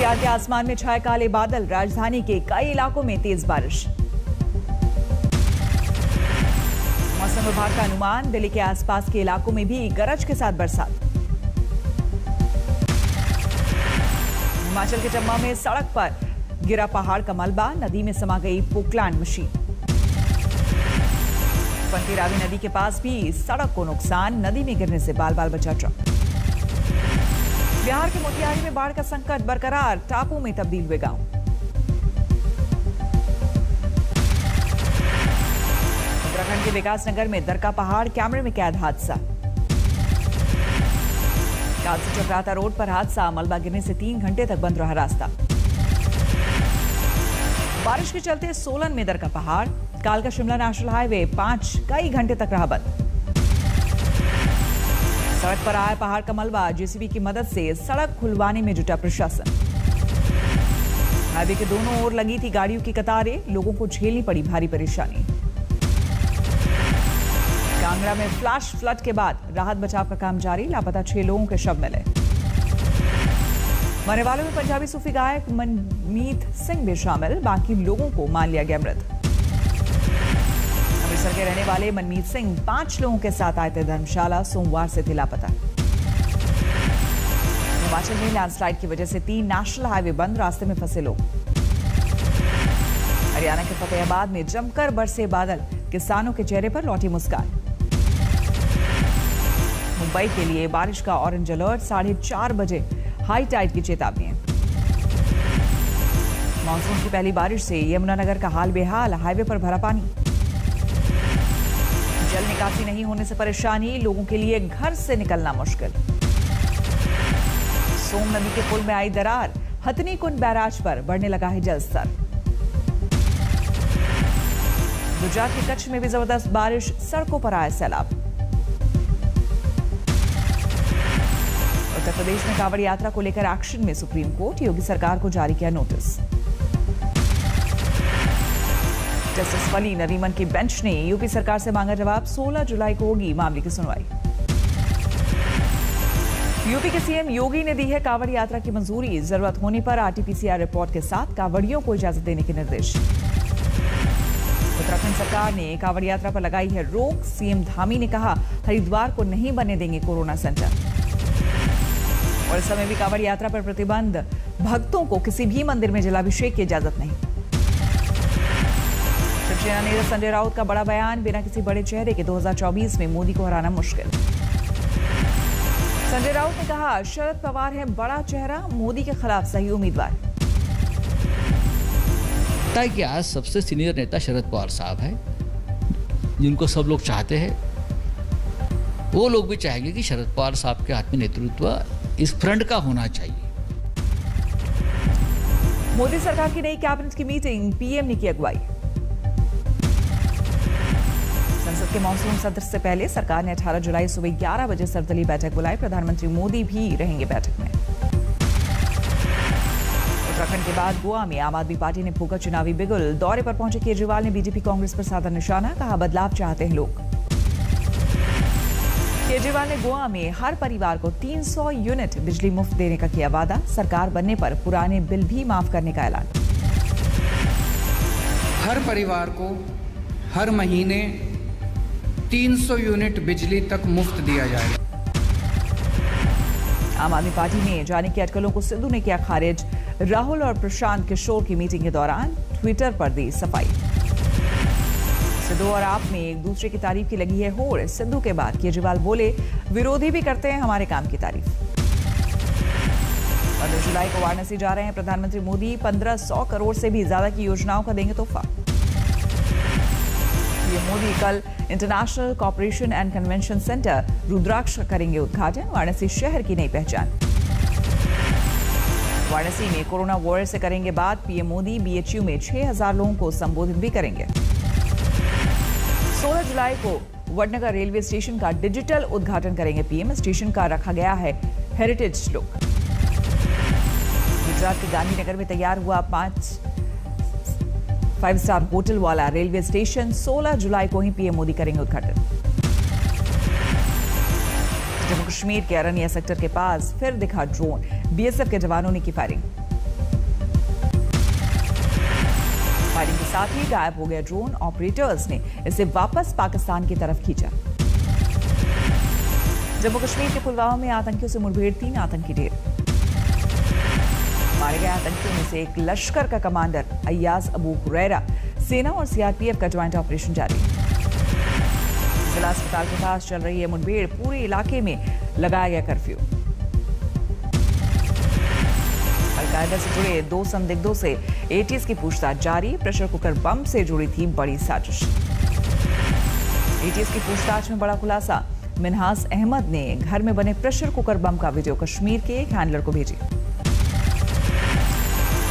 गुजरात के आसमान में छाए काले बादल, राजधानी के कई इलाकों में तेज बारिश। मौसम विभाग का अनुमान, दिल्ली के आसपास के इलाकों में भी गरज के साथ बरसात। हिमाचल के चंबा में सड़क पर गिरा पहाड़ का मलबा, नदी में समा गई पोकलैंड मशीन। पंती रावी नदी के पास भी सड़क को नुकसान, नदी में गिरने से बाल बाल बचा ट्रक। बिहार के मोतिहारी में बाढ़ का संकट बरकरार, टापू में तब्दील हुए गांव। उत्तराखंड के विकासनगर में दरका पहाड़, कैमरे में कैद हादसा। कालसी चक्राता रोड पर हादसा, मलबा गिरने से 3 घंटे तक बंद रहा रास्ता। बारिश के चलते सोलन में दरका पहाड़, कालका शिमला नेशनल हाईवे 5 कई घंटे तक रहा बंद। सड़क पर आया पहाड़ का मलबा, जेसीबी की मदद से सड़क खुलवाने में जुटा प्रशासन। हाईवे के दोनों ओर लगी थी गाड़ियों की कतारें, लोगों को झेलनी पड़ी भारी परेशानी। कांगड़ा में फ्लैश फ्लड के बाद राहत बचाव का काम जारी, लापता 6 लोगों के शव मिले। मरने वालों में पंजाबी सूफी गायक मनमीत सिंह भी शामिल, बाकी लोगों को मान लिया गया मृत। अमृतसर के रहने वाले मनमीत सिंह 5 लोगों के साथ आए थे धर्मशाला, सोमवार से थे लापता। हिमाचल में लैंडस्लाइड की वजह से 3 नेशनल हाईवे बंद, रास्ते में फंसे लोग। हरियाणा के फतेहाबाद में जमकर बरसे बादल, किसानों के चेहरे पर लौटी मुस्कान। मुंबई के लिए बारिश का ऑरेंज अलर्ट, 4:30 बजे हाई टाइड की चेतावनी है। मानसून की पहली बारिश से यमुनानगर का हाल बेहाल, हाईवे पर भरा पानी। जल निकासी नहीं होने से परेशानी, लोगों के लिए घर से निकलना मुश्किल। सोम नदी के पुल में आई दरार, हथनी कुंड बैराज पर बढ़ने लगा है जल स्तर। गुजरात के कच्छ में भी जबरदस्त बारिश, सड़कों पर आया सैलाब। उत्तर प्रदेश में कांवड़ यात्रा को लेकर एक्शन में सुप्रीम कोर्ट, योगी सरकार को जारी किया नोटिस। जस्टिस वली नरीमन की बेंच ने यूपी सरकार से मांगा जवाब, 16 जुलाई को होगी मामले की सुनवाई। यूपी के सीएम योगी ने दी है कांवड़ यात्रा की मंजूरी, जरूरत होने पर आरटीपीसीआर रिपोर्ट के साथ कांवड़ियों को इजाजत देने के निर्देश। उत्तराखंड सरकार ने कांवड़ यात्रा पर लगाई है रोक, सीएम धामी ने कहा हरिद्वार को नहीं बनने देंगे कोरोना सेंटर। और इस समय भी कांवड़ यात्रा पर प्रतिबंध, भक्तों को किसी भी मंदिर में जलाभिषेक की इजाजत नहीं। शिवसेना नेता संजय राउत का बड़ा बयान, बिना किसी बड़े चेहरे के 2024 में मोदी को हराना मुश्किल। संजय राउत ने कहा शरद पवार है बड़ा चेहरा, मोदी के खिलाफ सही उम्मीदवार। कि आज सबसे सीनियर नेता शरद पवार साहब हैं, जिनको सब लोग चाहते हैं। वो लोग भी चाहेंगे कि शरद पवार साहब के हाथ में नेतृत्व इस फ्रंट का होना चाहिए। मोदी सरकार की नई कैबिनेट की मीटिंग, पीएम ने की अगुवाई। संसद के मानसून सत्र से पहले सरकार ने 18 जुलाई सुबह 11 बजे सर्वदलीय बैठक बुलाई, प्रधानमंत्री मोदी भी रहेंगे बैठक में। उत्तराखंड के बाद गोवा में आम आदमी पार्टी ने फूका चुनावी बिगुल, दौरे पर पहुंचे केजरीवाल ने बीजेपी कांग्रेस पर साधा निशाना, कहा बदलाव चाहते हैं लोग। केजरीवाल ने गोवा में हर परिवार को 300 यूनिट बिजली मुफ्त देने का किया वादा, सरकार बनने पर पुराने बिल भी माफ करने का ऐलान। हर परिवार को हर महीने 300 यूनिट बिजली तक मुफ्त दिया जाएगा। आम आदमी पार्टी में जाने की अटकलों को सिद्धू ने किया खारिज, राहुल और प्रशांत किशोर की मीटिंग के दौरान ट्विटर पर दी सफाई। सिद्धू और आप में एक दूसरे की तारीफ की लगी है होड़, सिद्धू के बाद केजरीवाल बोले विरोधी भी करते हैं हमारे काम की तारीफ। 15 जुलाई को वाराणसी जा रहे हैं प्रधानमंत्री मोदी, 1500 करोड़ से भी ज्यादा की योजनाओं का देंगे तोहफा। पीएम मोदी कल international cooperation and convention centre Rudraksh का करेंगे उद्घाटन, वाराणसी शहर की नई पहचान। वाराणसी में कोरोना वॉरियर से करेंगे बात, पीएम मोदी बीएचयू में 6000 लोगों को संबोधित भी करेंगे। 16 जुलाई को वडनगर रेलवे स्टेशन का डिजिटल उद्घाटन करेंगे पीएम, स्टेशन का रखा गया है हेरिटेज लुक। गुजरात के गांधीनगर में तैयार हुआ 5 स्टार होटल वाला रेलवे स्टेशन, 16 जुलाई को ही पीएम मोदी करेंगे उद्घाटन। जम्मू कश्मीर के अरनिया सेक्टर के पास फिर दिखा ड्रोन, बीएसएफ के जवानों ने की फायरिंग। फायरिंग के साथ ही गायब हो गया ड्रोन। ऑपरेटर्स ने इसे वापस पाकिस्तान की तरफ खींचा। जम्मू कश्मीर के पुलवामा में आतंकियों से मुठभेड़, 3 आतंकी ढेर। मारे गए आतंकियों में से एक लश्कर का कमांडर अय्याज अबू हुरैरा। सेना और सीआरपीएफ का ज्वाइंट ऑपरेशन जारी। जिला अस्पताल के पास चल रही है मुठभेड़, पूरे इलाके में लगाया गया कर्फ्यू। अलकायदा से जुड़े 2 संदिग्धों से एटीएस की पूछताछ जारी। प्रेशर कुकर बम से जुड़ी थी बड़ी साजिश। एटीएस की पूछताछ में बड़ा खुलासा। मिनहास अहमद ने घर में बने प्रेशर कुकर बम का वीडियो कश्मीर के एक हैंडलर को भेजी।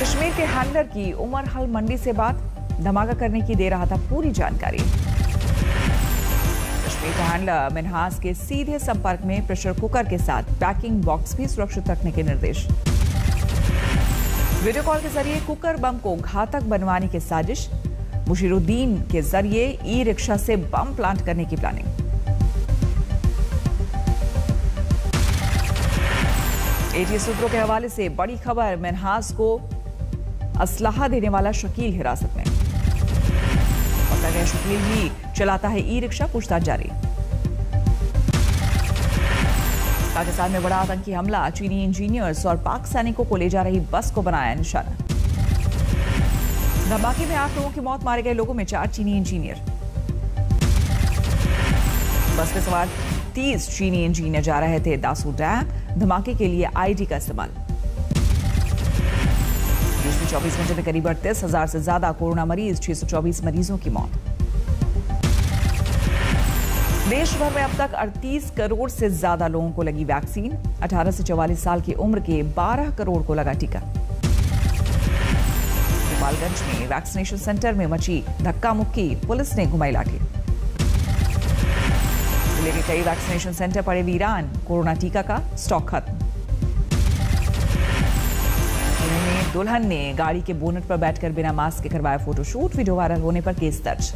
कश्मीर के हैंडलर की उमर हल मंडी से बात, धमाका करने की दे रहा था पूरी जानकारी। कश्मीर का हैंडलर मिनहास के सीधे संपर्क में प्रेशर कुकर के साथ पैकिंग बॉक्स भी सुरक्षित रखने के निर्देश। वीडियो कॉल के जरिए कुकर बम को घातक बनवाने की साजिश। मुशीरुद्दीन के जरिए ई रिक्शा से बम प्लांट करने की प्लानिंग। एटीएस सूत्रों के हवाले से बड़ी खबर, मिनहास को असलाहा देने वाला शकील हिरासत में। पकड़ा गया शकील ही चलाता है ई रिक्शा, पूछताछ जारी। पाकिस्तान में बड़ा आतंकी हमला, चीनी इंजीनियर्स और पाक सैनिकों को ले जा रही बस को बनाया निशाना। धमाके में 8 लोगों की मौत, मारे गए लोगों में 4 चीनी इंजीनियर। बस में सवार 30 चीनी इंजीनियर जा रहे थे दासू डैम। धमाके के लिए आईडी का इस्तेमाल। देश में 24 घंटे में करीब 38,000 से ज्यादा कोरोना मरीज, 624 मरीजों की मौत। देश भर में अब तक 38 करोड़ से ज्यादा लोगों को लगी वैक्सीन। 18 से 44 साल की उम्र के 12 करोड़ को लगा टीका। गोपालगंज में वैक्सीनेशन सेंटर में मची धक्का मुक्की, पुलिस ने घुमाई लाठी। जिले के कई वैक्सीनेशन सेंटर पड़े वीरान, कोरोना टीका का स्टॉक खत्म। पुणे में दुल्हन ने गाड़ी के बोनट पर बैठकर बिना मास्क के करवाया फोटोशूट, वीडियो वायरल होने पर केस दर्ज।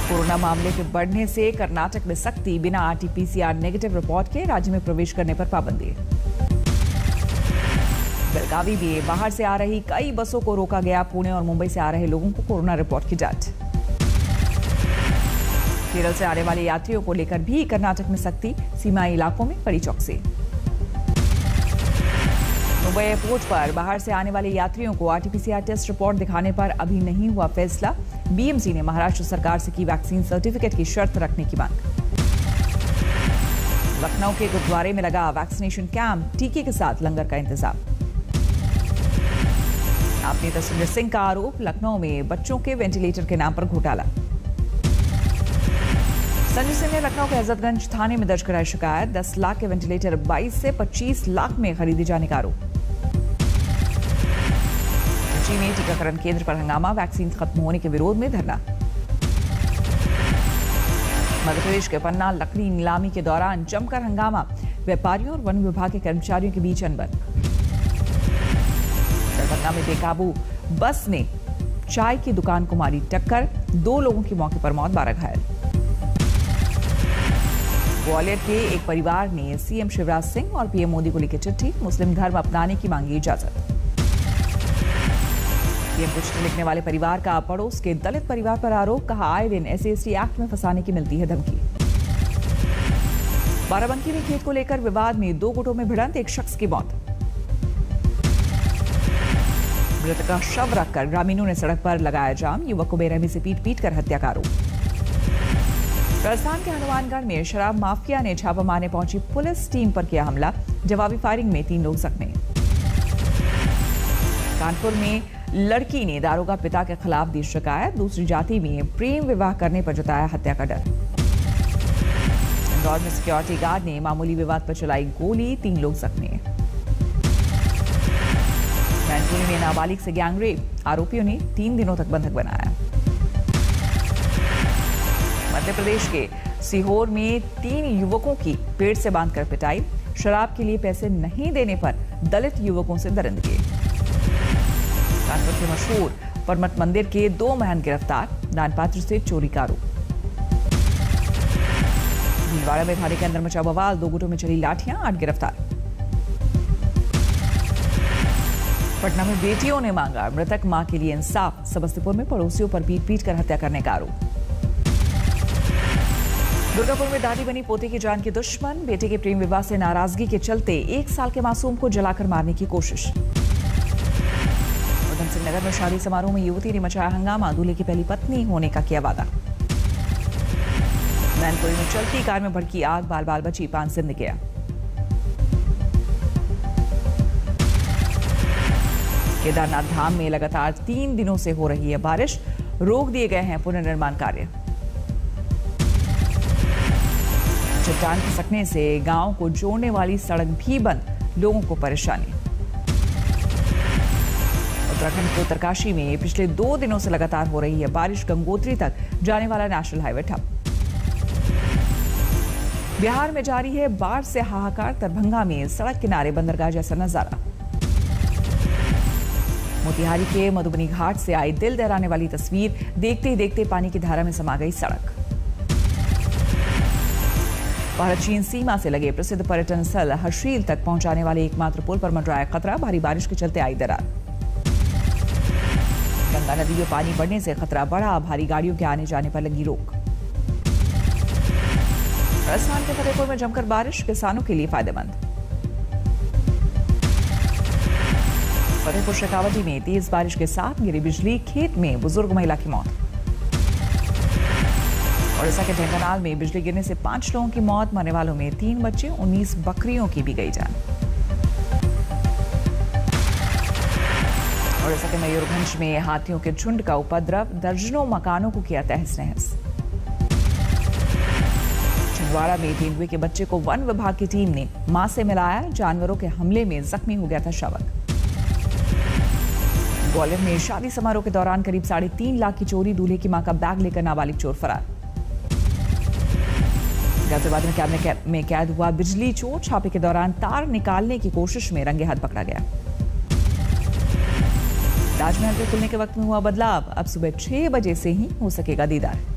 कोरोना मामले के बढ़ने से कर्नाटक में सख्ती, बिना आरटीपीसीआर नेगेटिव रिपोर्ट के राज्य में प्रवेश करने पर पाबंदी। बेलगावी में बाहर से आ रही कई बसों को रोका गया, पुणे और मुंबई से आ रहे लोगों को कोरोना रिपोर्ट की जांच। केरल से आने वाले यात्रियों को लेकर भी कर्नाटक में सख्ती, सीमाई इलाकों में कड़ी चौकसी। मुंबई एयरपोर्ट पर बाहर से आने वाले यात्रियों को आरटीपीसीआर टेस्ट रिपोर्ट दिखाने पर अभी नहीं हुआ फैसला। बीएमसी ने महाराष्ट्र सरकार से की वैक्सीन सर्टिफिकेट की शर्त रखने की मांग। लखनऊ के गुरुद्वारे में लगा वैक्सीनेशन कैंप, टीके के साथ लंगर का इंतजाम। आप नेता संजय सिंह का आरोप, लखनऊ में बच्चों के वेंटिलेटर के नाम पर घोटाला। संजय सिंह ने लखनऊ के हजरतगंज थाने में दर्ज कराई शिकायत। 10 लाख के वेंटिलेटर 22 से 25 लाख में खरीदे जाने का आरोप। रांची में टीकाकरण केंद्र पर हंगामा, वैक्सीन खत्म होने के विरोध में धरना। मध्य प्रदेश के पन्ना लकड़ी नीलामी के दौरान जमकर हंगामा, व्यापारियों और वन विभाग के कर्मचारियों के बीच अनबन। पन्ना में बेकाबू बस ने चाय की दुकान को मारी टक्कर, 2 लोगों की मौके पर मौत, 12 घायल। ग्वालियर के एक परिवार ने सीएम शिवराज सिंह और पीएम मोदी को लिखी चिट्ठी, मुस्लिम धर्म अपनाने की मांगी इजाजत। पीएम को चिट्ठी लिखने वाले परिवार का पड़ोस के दलित परिवार पर आरोप, कहा आए दिन SC/ST एक्ट में फंसाने की मिलती है धमकी। बाराबंकी में खेत को लेकर विवाद में 2 गुटों में भिड़ंत, एक शख्स की मौत। मृतक का शव रखकर ग्रामीणों ने सड़क पर लगाया जाम, युवक को बेरहमी से पीट कर हत्या का आरोप। राजस्थान के हनुमानगढ़ में शराब माफिया ने छापा मारने पहुंची पुलिस टीम पर किया हमला, जवाबी फायरिंग में 3 लोग जख्मी। कानपुर में लड़की ने दारोगा पिता के खिलाफ दी शिकायत, दूसरी जाति में प्रेम विवाह करने पर जताया हत्या का डर। इंदौर में सिक्योरिटी गार्ड ने मामूली विवाद पर चलाई गोली, 3 लोग जख्मी। मैनपुरी में नाबालिग से गैंगरेप, आरोपियों ने 3 दिनों तक बंधक बनाया। मध्य प्रदेश के सीहोर में 3 युवकों की पेड़ से बांधकर पिटाई, शराब के लिए पैसे नहीं देने पर दलित युवकों से दरिंदगी। कानपुर के मशहूर परमत मंदिर के 2 महंत गिरफ्तार, दानपात्र से चोरी का आरोप। भीलवाड़ा में थाने के अंदर मचा बवाल, 2 गुटों में चली लाठियां, 8 गिरफ्तार। पटना में बेटियों ने मांगा मृतक मां के लिए इंसाफ। समस्तीपुर में पड़ोसियों पर पीट कर हत्या करने का आरोप। दुर्गापुर में दादी बनी पोते की जान की दुश्मन। बेटे के प्रेम विवाह से नाराजगी के चलते 1 साल के मासूम को जलाकर मारने की कोशिश। उधम सिंह नगर में शादी समारोह में युवती ने मचाया हंगामा। दूल्हे की पहली पत्नी होने का किया वादा। मैनपुरी में चलती कार में भड़की आग, बाल बाल बची, 5 जिंदगियां। केदारनाथ धाम में लगातार 3 दिनों से हो रही है बारिश। रोक दिए गए हैं पुनर्निर्माण कार्य। चट्टान खिसकने से गांव को जोड़ने वाली सड़क भी बंद, लोगों को परेशानी। उत्तराखंड के उत्तरकाशी में पिछले 2 दिनों से लगातार हो रही है बारिश। गंगोत्री तक जाने वाला नेशनल हाईवे ठप। बिहार में जारी है बाढ़ से हाहाकार। दरभंगा में सड़क किनारे बंदरगाह जैसा नजारा। मोतिहारी के मधुबनी घाट से आई दिल दहलाने वाली तस्वीर। देखते ही देखते पानी की धारा में समा गई सड़क। भारत चीन सीमा से लगे प्रसिद्ध पर्यटन स्थल हर्षिल तक पहुंचाने वाले एकमात्र पुल पर मंडराया खतरा। भारी बारिश के चलते आई दरार। गंगा नदी में पानी बढ़ने से खतरा बढ़ा। भारी गाड़ियों के आने जाने पर लगी रोक। राजस्थान के फतेहपुर में जमकर बारिश, किसानों के लिए फायदेमंद। फतेहपुर शेखावटी में तेज बारिश के साथ गिरी बिजली। खेत में बुजुर्ग महिला की मौत। ओडिशा के ढेंकानाल में बिजली गिरने से 5 लोगों की मौत। मरने वालों में 3 बच्चे, 19 बकरियों की भी गई जान। ओडिशा के मयूरभंज में हाथियों के झुंड का उपद्रव। दर्जनों मकानों को किया तहस नहस। छिंदवाड़ा में तेंदुए के बच्चे को वन विभाग की टीम ने मां से मिलाया। जानवरों के हमले में जख्मी हो गया था शावक। ग्वालियर में शादी समारोह के दौरान करीब 3.5 लाख की चोरी। दूल्हे की मां का बैग लेकर नाबालिग चोर फरार। गाजियाबाद में कैमरे में कैद हुआ बिजली चोर। छापे के दौरान तार निकालने की कोशिश में रंगे हाथ पकड़ा गया। ताजमहल के खुलने के वक्त में हुआ बदलाव। अब सुबह 6 बजे से ही हो सकेगा दीदार।